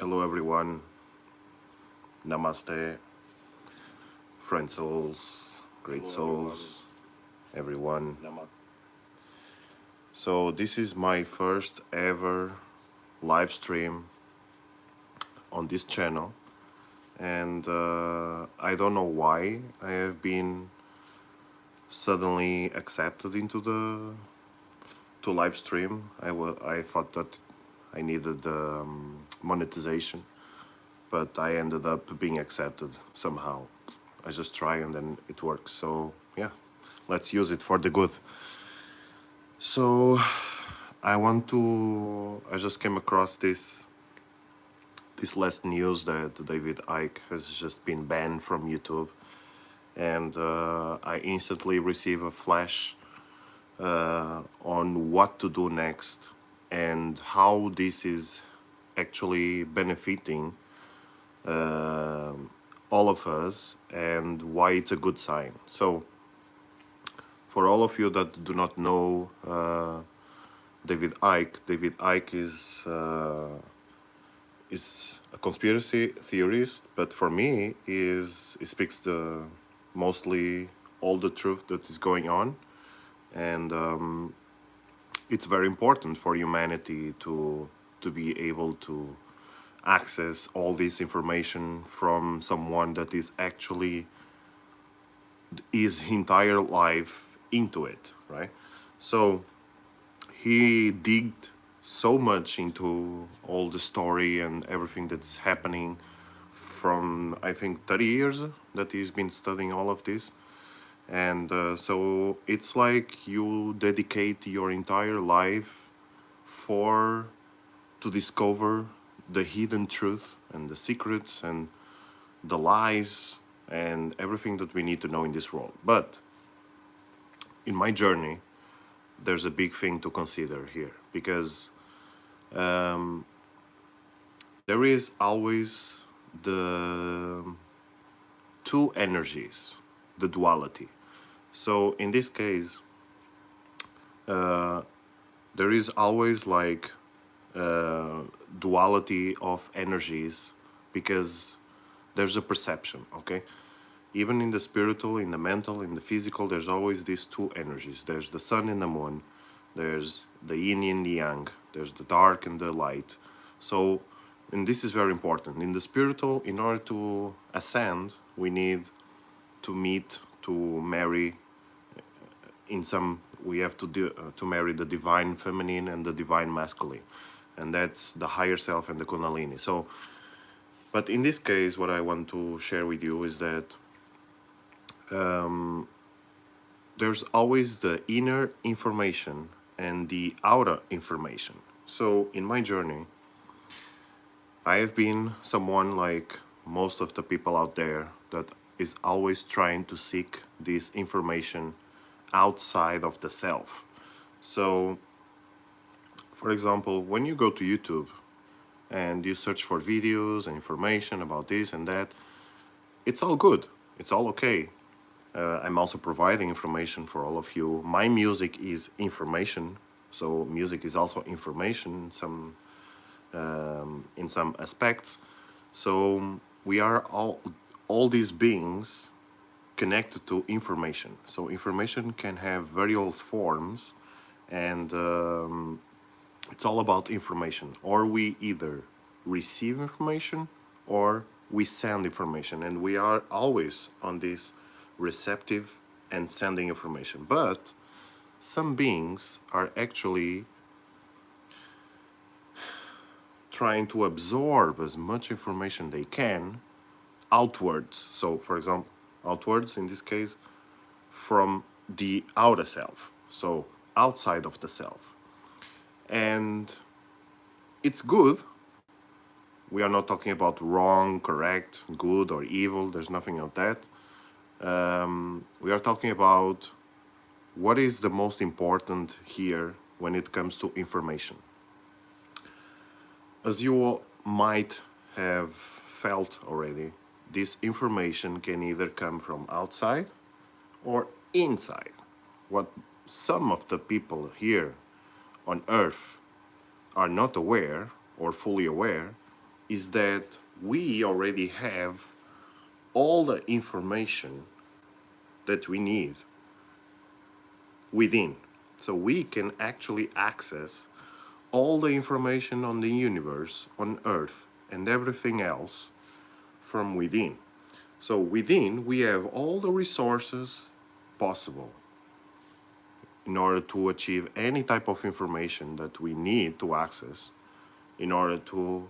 Hello everyone, namaste, friend souls, great souls, everyone. So this is my first ever live stream on this channel, and I don't know why I have been suddenly accepted into the to live stream. I thought that I needed monetization, but I ended up being accepted somehow. I just try and then it works. So yeah, let's use it for the good. So I just came across this last news that David Icke has just been banned from YouTube, and I instantly receive a flash on what to do next and how this is actually benefiting all of us and why it's a good sign. So, for all of you that do not know David Icke is a conspiracy theorist, but for me, he speaks the mostly all the truth that is going on, and it's very important for humanity to be able to access all this information from someone that is actually his entire life into it, right? So he digged so much into all the story and everything that's happening from I think 30 years that he's been studying all of this. And so it's like you dedicate your entire life for to discover the hidden truth and the secrets and the lies and everything that we need to know in this world. But in my journey, there's a big thing to consider here because there is always the two energies, the duality. So in this case, there is always like duality of energies because there's a perception, okay? Even in the spiritual, in the mental, in the physical, there's always these two energies. There's the sun and the moon, there's the yin and the yang, there's the dark and the light. So, and this is very important. In the spiritual, in order to ascend, we need to meet, to marry, in some, we have to marry the divine feminine and the divine masculine. And that's the higher self and the Kundalini. So, but in this case, what I want to share with you is that there's always the inner information and the outer information. So in my journey, I have been someone like most of the people out there that is always trying to seek this information outside of the self. So, for example, when you go to YouTube and you search for videos and information about this and that, it's all good. It's all okay. I'm also providing information for all of you. My music is information, so music is also information in some aspects. So we are all these beings connected to information. So information can have various forms, and it's all about information. Or we either receive information or we send information, and we are always on this receptive and sending information. But some beings are actually trying to absorb as much information they can outwards. So, for example, outwards in this case, from the outer self, so outside of the self. And it's good. We are not talking about wrong, correct, good, or evil. There's nothing of that. We are talking about what is the most important here when it comes to information. As you might have felt already, this information can either come from outside or inside. What some of the people here on Earth are not aware or fully aware is that we already have all the information that we need within. So we can actually access all the information on the universe, on Earth, and everything else from within. So within, we have all the resources possible in order to achieve any type of information that we need to access in order to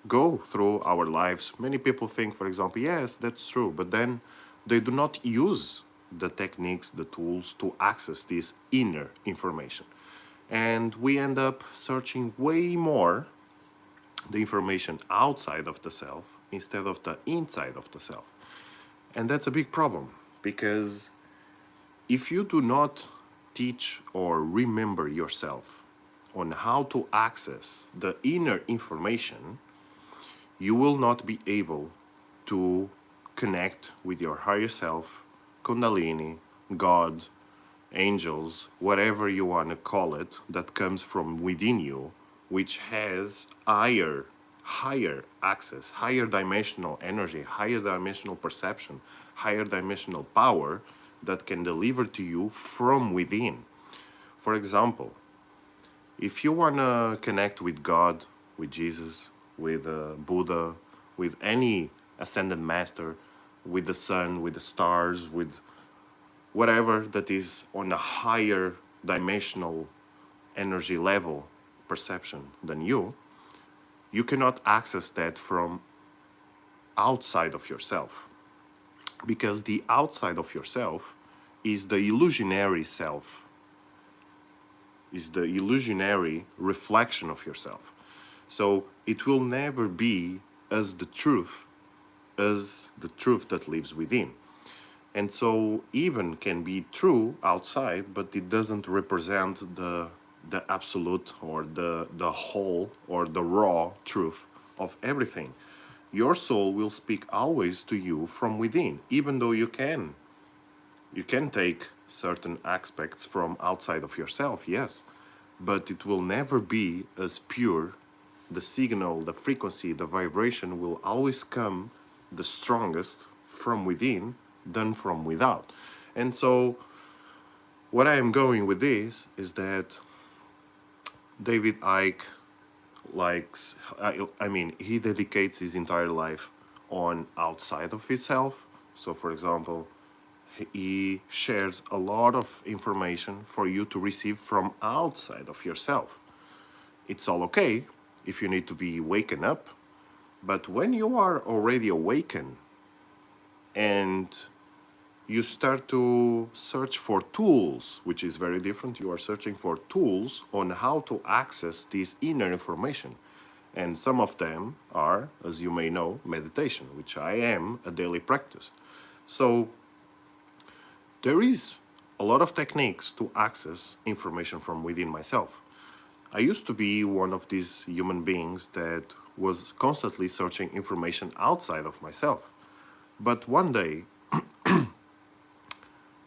go through our lives. Many people think, for example, yes, that's true, but then they do not use the techniques, the tools to access this inner information. And we end up searching way more the information outside of the self instead of the inside of the self. And that's a big problem, because if you do not teach or remember yourself on how to access the inner information, you will not be able to connect with your higher self, Kundalini, God, angels, whatever you want to call it, that comes from within you, which has higher access, higher dimensional energy, higher dimensional perception, higher dimensional power that can deliver to you from within. For example, if you want to connect with God, with Jesus, with Buddha, with any ascended master, with the sun, with the stars, with whatever that is on a higher dimensional energy level perception than you, you cannot access that from outside of yourself. Because the outside of yourself is the illusionary self, is the illusionary reflection of yourself. So it will never be as the truth that lives within. And so even can be true outside, but it doesn't represent the absolute or the whole or the raw truth of everything. Your soul will speak always to you from within, even though you can take certain aspects from outside of yourself, yes, but it will never be as pure. The signal, the frequency, the vibration will always come the strongest from within than from without. And so what I am going with this is that David Icke likes, he dedicates his entire life on outside of himself. So for example, he shares a lot of information for you to receive from outside of yourself. It's all okay if you need to be waken up, but when you are already awakened and you start to search for tools, which is very different. You are searching for tools on how to access this inner information. And some of them are, as you may know, meditation, which I am a daily practice. So there is a lot of techniques to access information from within myself. I used to be one of these human beings that was constantly searching information outside of myself. But one day,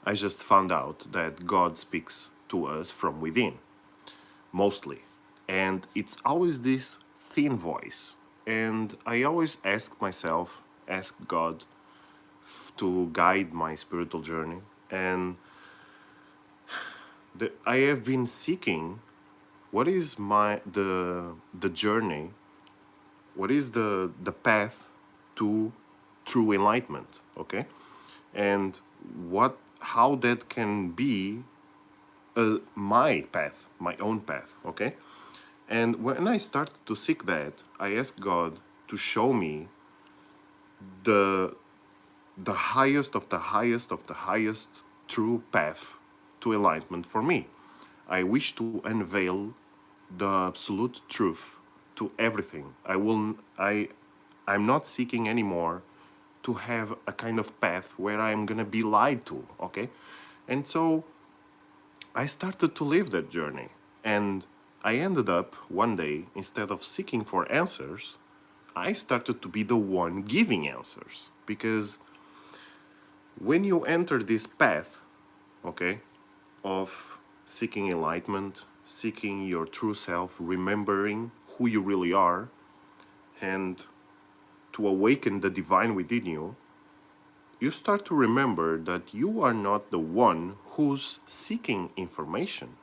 I just found out that God speaks to us from within, mostly. And it's always this thin voice. And I always ask God to guide my spiritual journey. And I have been seeking what is the journey, what is the path to true enlightenment, okay? And how that can be my path, my own path, okay? And when I started to seek that, I asked God to show me the highest of the highest of the highest true path to enlightenment for me. I wish to unveil the absolute truth to everything. I'm not seeking anymore to have a kind of path where I'm gonna be lied to, okay? And so I started to live that journey. And I ended up one day, instead of seeking for answers, I started to be the one giving answers. Because when you enter this path, okay, of seeking enlightenment, seeking your true self, remembering who you really are, and to awaken the divine within you, you start to remember that you are not the one who's seeking information,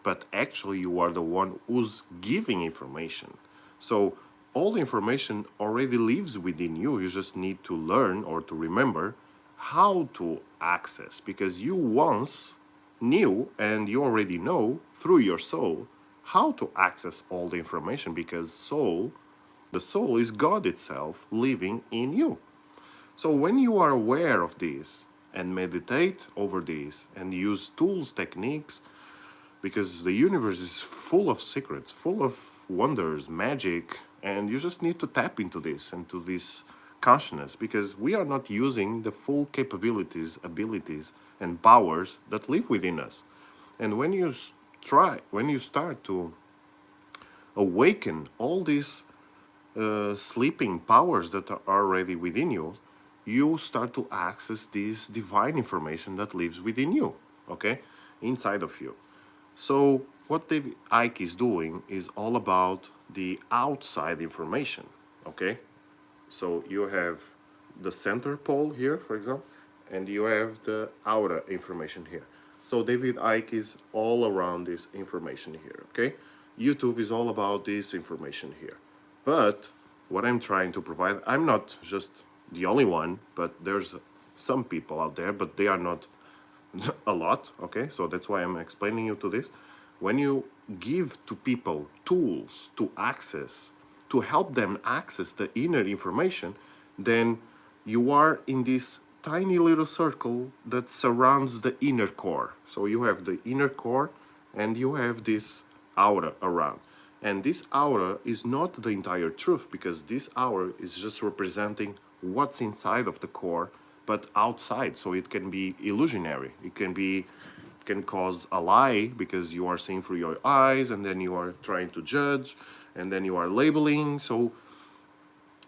but actually you are the one who's giving information. So all the information already lives within you. You just need to learn or to remember how to access, because you once knew and you already know through your soul how to access all the information, because the soul is God itself living in you. So when you are aware of this and meditate over this and use tools, techniques, because the universe is full of secrets, full of wonders, magic, and you just need to tap into this and to this consciousness, because we are not using the full capabilities, abilities, and powers that live within us. And when you when you start to awaken all these sleeping powers that are already within you, you start to access this divine information that lives within you, okay, inside of you. So what David Icke is doing is all about the outside information, okay? So you have the center pole here, for example, and you have the outer information here. So David Icke is all around this information here, okay? YouTube is all about this information here. But what I'm trying to provide, I'm not just the only one, but there's some people out there, but they are not a lot, okay? So that's why I'm explaining you to this. When you give to people tools to access, to help them access the inner information, then you are in this tiny little circle that surrounds the inner core. So you have the inner core and you have this aura around. And this aura is not the entire truth, because this aura is just representing what's inside of the core, but outside. So it can be illusionary. It can cause a lie, because you are seeing through your eyes and then you are trying to judge and then you are labeling. So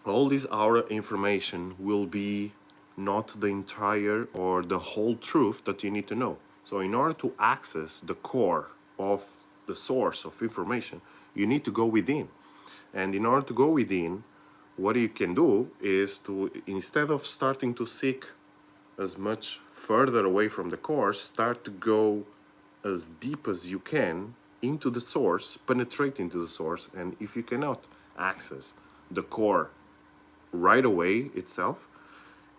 all this aura information will be not the entire or the whole truth that you need to know. So in order to access the core of the source of information, you need to go within. And in order to go within, what you can do is to, instead of starting to seek as much further away from the core, start to go as deep as you can into the source, penetrate into the source. And if you cannot access the core right away itself,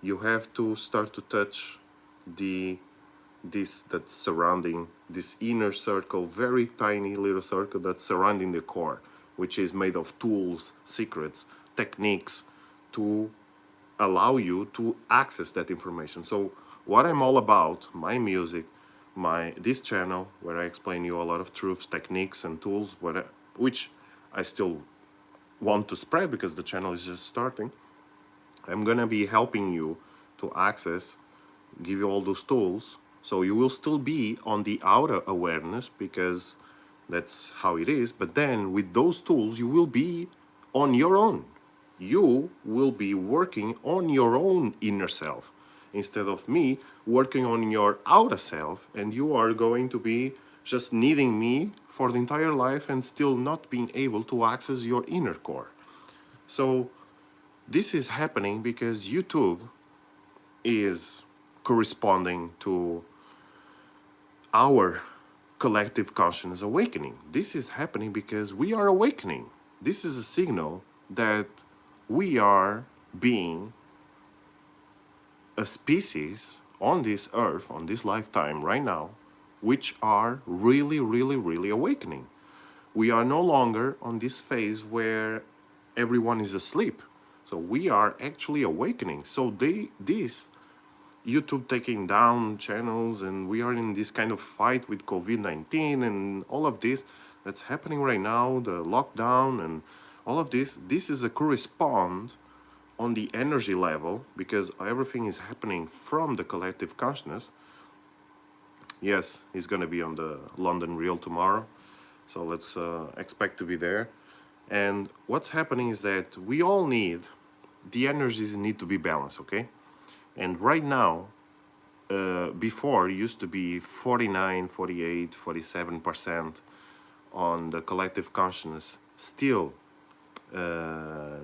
you have to start to touch this that's surrounding this inner circle, very tiny little circle that's surrounding the core, which is made of tools, secrets, techniques to allow you to access that information. So what I'm all about, my music, this channel where I explain you a lot of truths, techniques, and tools, which I still want to spread because the channel is just starting. I'm gonna be helping you to access, give you all those tools, so you will still be on the outer awareness, because that's how it is. But then with those tools, you will be on your own. You will be working on your own inner self instead of me working on your outer self, and you are going to be just needing me for the entire life and still not being able to access your inner core. So this is happening because YouTube is corresponding to our collective consciousness awakening. This is happening because we are awakening. This is a signal that we are being a species on this earth, on this lifetime right now, which are really, really, really awakening. We are no longer on this phase where everyone is asleep. So we are actually awakening. So this YouTube taking down channels, and we are in this kind of fight with COVID-19 and all of this that's happening right now, the lockdown and all of this is a correspond on the energy level, because everything is happening from the collective consciousness. Yes, he's going to be on the London Reel tomorrow, so let's expect to be there. And what's happening is that we all need, the energies need to be balanced, okay? And right now, before it used to be 49, 48, 47% on the collective consciousness, still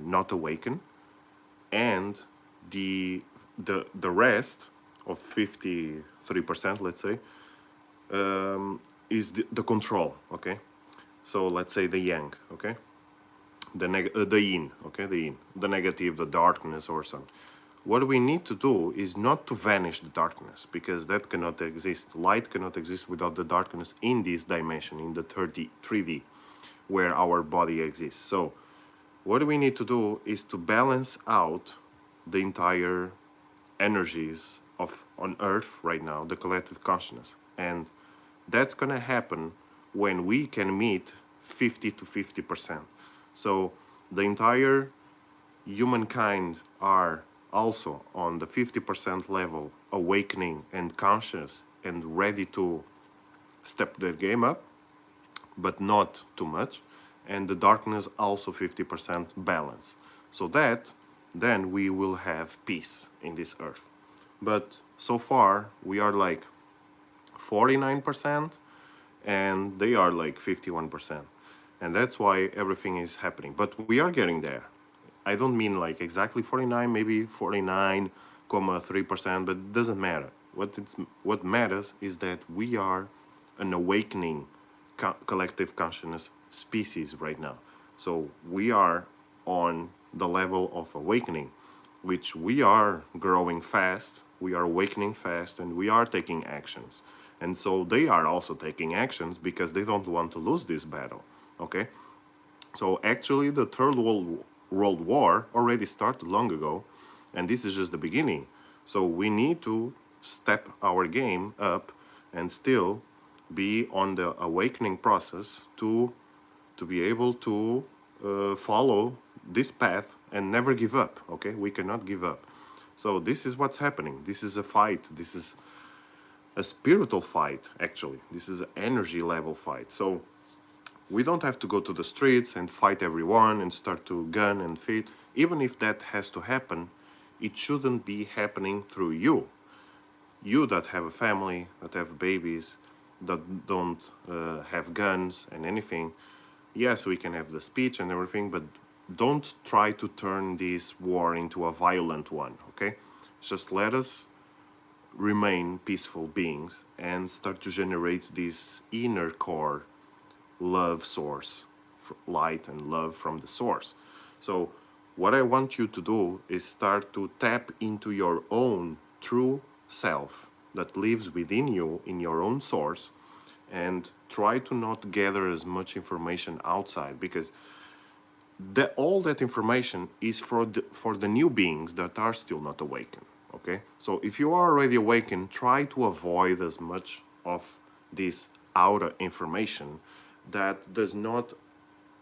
not awaken, and the rest of 53%, let's say, is the control. Okay, so let's say the yang. Okay, the yin. Okay, the yin, the negative, the darkness, or something. What we need to do is not to vanish the darkness, because that cannot exist. Light cannot exist without the darkness in this dimension, in the 3D, where our body exists. So what we need to do is to balance out the entire energies of on Earth right now, the collective consciousness. And that's gonna happen when we can meet 50 to 50%. So the entire humankind are also on the 50% level, awakening and conscious and ready to step their game up, but not too much. And the darkness also 50% balance. So that then we will have peace in this earth. But so far we are like 49% and they are like 51%. And that's why everything is happening. But we are getting there. I don't mean like exactly 49, maybe 49.3%, but it doesn't matter. What matters is that we are an awakening collective consciousness species right now. So we are on the level of awakening, which we are growing fast, we are awakening fast, and we are taking actions. And so they are also taking actions because they don't want to lose this battle. Okay? So actually the Third World War already started long ago, and this is just the beginning. So we need to step our game up and still be on the awakening process to be able to follow this path and never give up. Okay, we cannot give up. So this is what's happening. This is a fight. This is a spiritual fight, actually. This is an energy level fight. So we don't have to go to the streets and fight everyone and start to gun and feed. Even if that has to happen, it shouldn't be happening through you. You that have a family, that have babies, that don't have guns and anything. Yes, we can have the speech and everything, but don't try to turn this war into a violent one, okay? Just let us remain peaceful beings and start to generate this inner core love source, light and love from the source. So what I want you to do is start to tap into your own true self that lives within you, in your own source, and try to not gather as much information outside, because all that information is for the new beings that are still not awakened. Okay, so if you are already awakened, try to avoid as much of this outer information that does not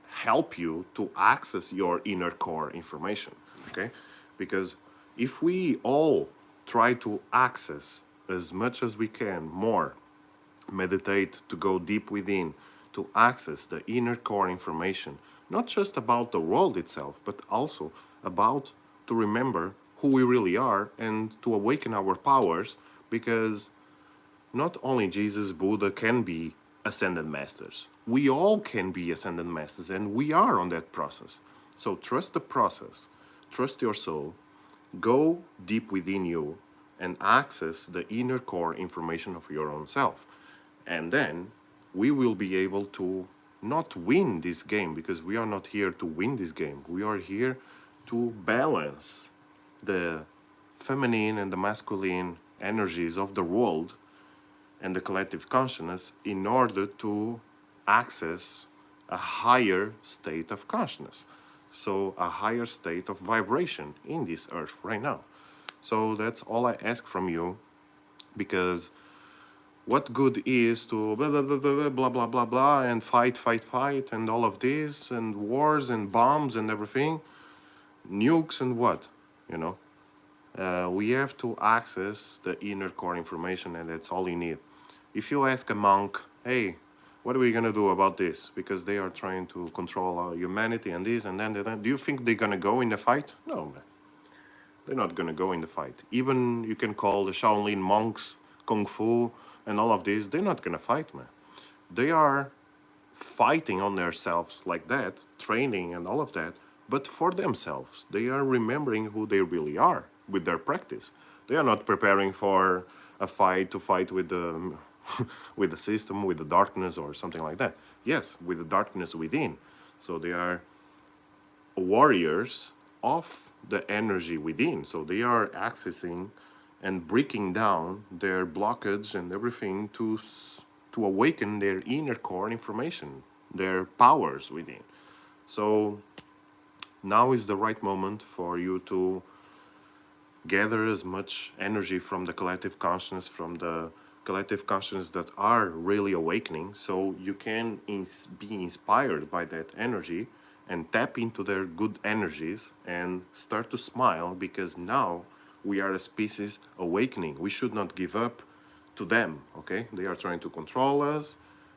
help you to access your inner core information. Okay, because if we all try to access as much as we can more, meditate to go deep within, to access the inner core information, not just about the world itself, but also about to remember who we really are and to awaken our powers, because not only Jesus, Buddha can be ascended masters. We all can be ascended masters, and we are on that process. So trust the process, trust your soul, go deep within you and access the inner core information of your own self. And then we will be able to not win this game, because we are not here to win this game. We are here to balance the feminine and the masculine energies of the world and the collective consciousness in order to access a higher state of consciousness. So a higher state of vibration in this earth right now. So that's all I ask from you, because what good is to blah, blah, blah, blah, blah, blah, blah, blah, and fight, and all of this, and wars and bombs and everything, nukes and what, you know? We have to access the inner core information, and that's all you need. If you ask a monk, hey, what are we going to do about this? Because they are trying to control humanity and this and then, do you think they're going to go in the fight? No, man. They're not going to go in the fight. Even you can call the Shaolin monks, Kung Fu, and all of this, they're not going to fight, man. They are fighting on themselves like that, training and all of that, but for themselves. They are remembering who they really are with their practice. They are not preparing for a fight to fight with the with the system, with the darkness or something like that. Yes, with the darkness within. So they are warriors of the energy within. So they are accessing and breaking down their blockage and everything to awaken their inner core information, their powers within. So now is the right moment for you to gather as much energy from the collective consciousness, from the collective consciousness that are really awakening, so you can be inspired by that energy and tap into their good energies and start to smile, because now we are a species awakening. We should not give up to them, okay? They are trying to control us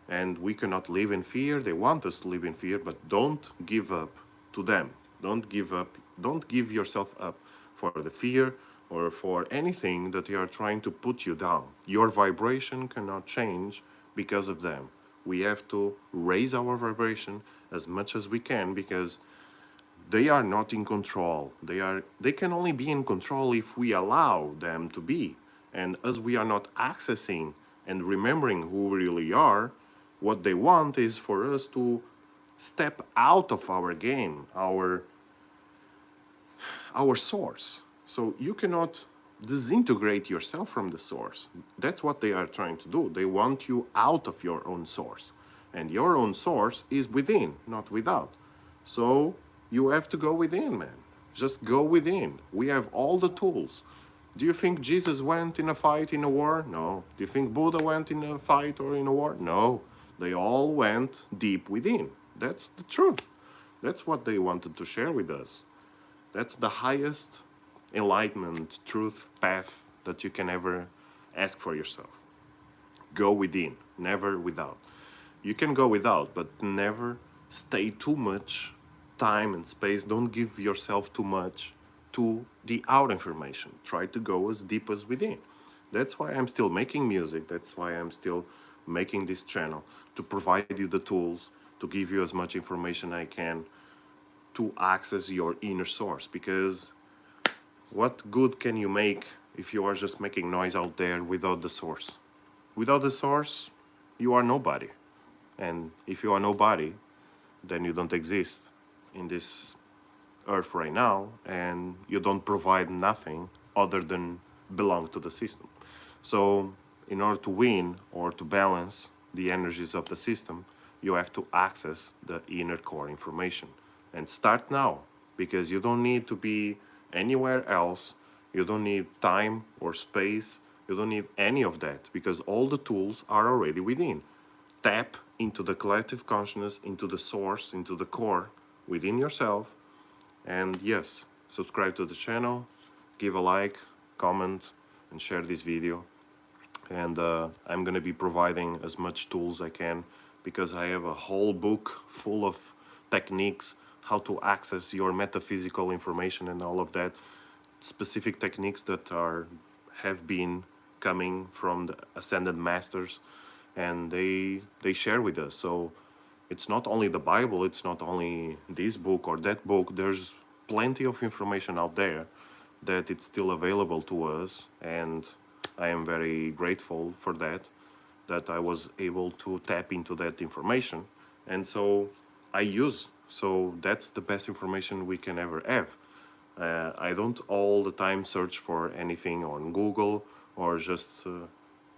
and we cannot live in fear. They want us to live in fear, but don't give up to them. Don't give up. Don't give yourself up for the fear or for anything that they are trying to put you down. Your vibration cannot change because of them. We have to raise our vibration as much as we can, because they are not in control. They can only be in control if we allow them to be. And as we are not accessing and remembering who we really are, what they want is for us to step out of our game, our source. So you cannot disintegrate yourself from the source. That's what they are trying to do. They want you out of your own source. And your own source is within, not without. So you have to go within, man. Just go within. We have all the tools. Do you think Jesus went in a fight, in a war? No. Do you think Buddha went in a fight or in a war? No. They all went deep within. That's the truth. That's what they wanted to share with us. That's the highest enlightenment, truth, path that you can ever ask for yourself. Go within, never without. You can go without, but never stay too much time and space. Don't give yourself too much to the out information. Try to go as deep as within. That's why I'm still making music. That's why I'm still making this channel, to provide you the tools, to give you as much information I can to access your inner source. Because what good can you make if you are just making noise out there without the source? Without the source, you are nobody. And if you are nobody, then you don't exist in this earth right now, and you don't provide nothing other than belong to the system. So in order to win or to balance the energies of the system, you have to access the inner core information. And start now, because you don't need to be anywhere else. You don't need time or space. You don't need any of that, because all the tools are already within. Tap into the collective consciousness, into the source, into the core within yourself. And yes, subscribe to the channel, give a like, comment, and share this video. And I'm going to be providing as much tools I can, because I have a whole book full of techniques, how to access your metaphysical information and all of that, specific techniques that have been coming from the ascended masters, and they share with us. So it's not only the Bible, it's not only this book or that book. There's plenty of information out there that it's still available to us, and I am very grateful for that I was able to tap into that information. And so I use. So that's the best information we can ever have. I don't all the time search for anything on Google, or just,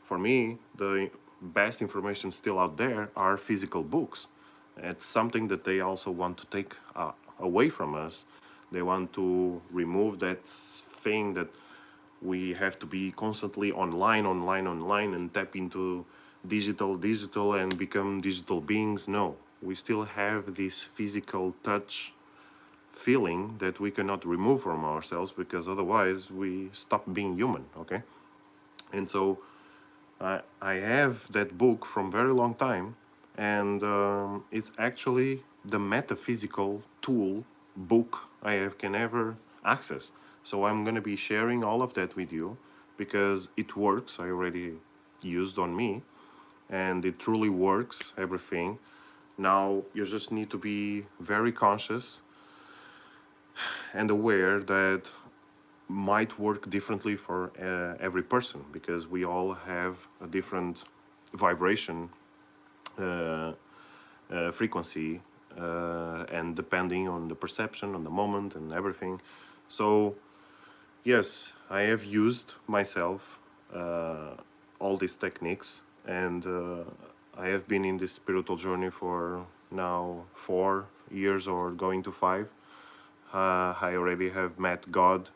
for me, the best information still out there are physical books. It's something that they also want to take away from us. They want to remove that thing that we have to be constantly online, and tap into digital and become digital beings. No, we still have this physical touch feeling that we cannot remove from ourselves, because otherwise we stop being human, okay? And so I have that book from very long time, and it's actually the metaphysical tool book can ever access. So I'm going to be sharing all of that with you, because it works. I already used on me, and it truly works, everything. Now you just need to be very conscious and aware that might work differently for every person, because we all have a different vibration frequency, and depending on the perception, on the moment, and everything. So yes, I have used myself all these techniques, and I have been in this spiritual journey for now 4 years or going to 5. I already have met God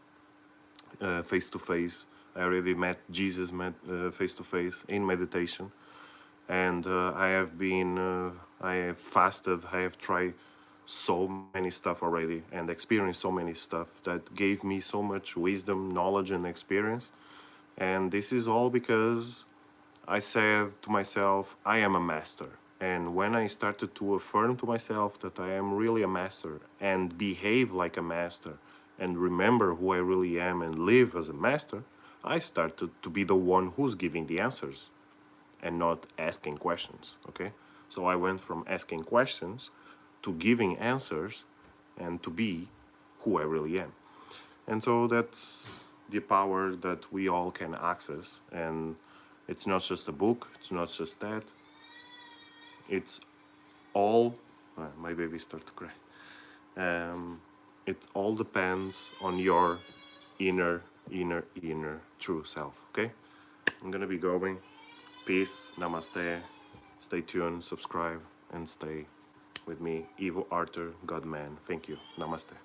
face to face. I already met Jesus face to face in meditation, and I have fasted. I have tried so many stuff already and experienced so many stuff that gave me so much wisdom, knowledge, and experience. And this is all because I said to myself, I am a master. And when I started to affirm to myself that I am really a master and behave like a master and remember who I really am and live as a master, I started to be the one who's giving the answers and not asking questions, okay? So I went from asking questions to giving answers and to be who I really am. And so that's the power that we all can access. And it's not just a book, it's not just that. It's all, my baby started to cry. It all depends on your inner true self, okay? I'm gonna be going. Peace, namaste, stay tuned, subscribe, and stay with me, Ivo Artur, GODMAN. Thank you, namaste.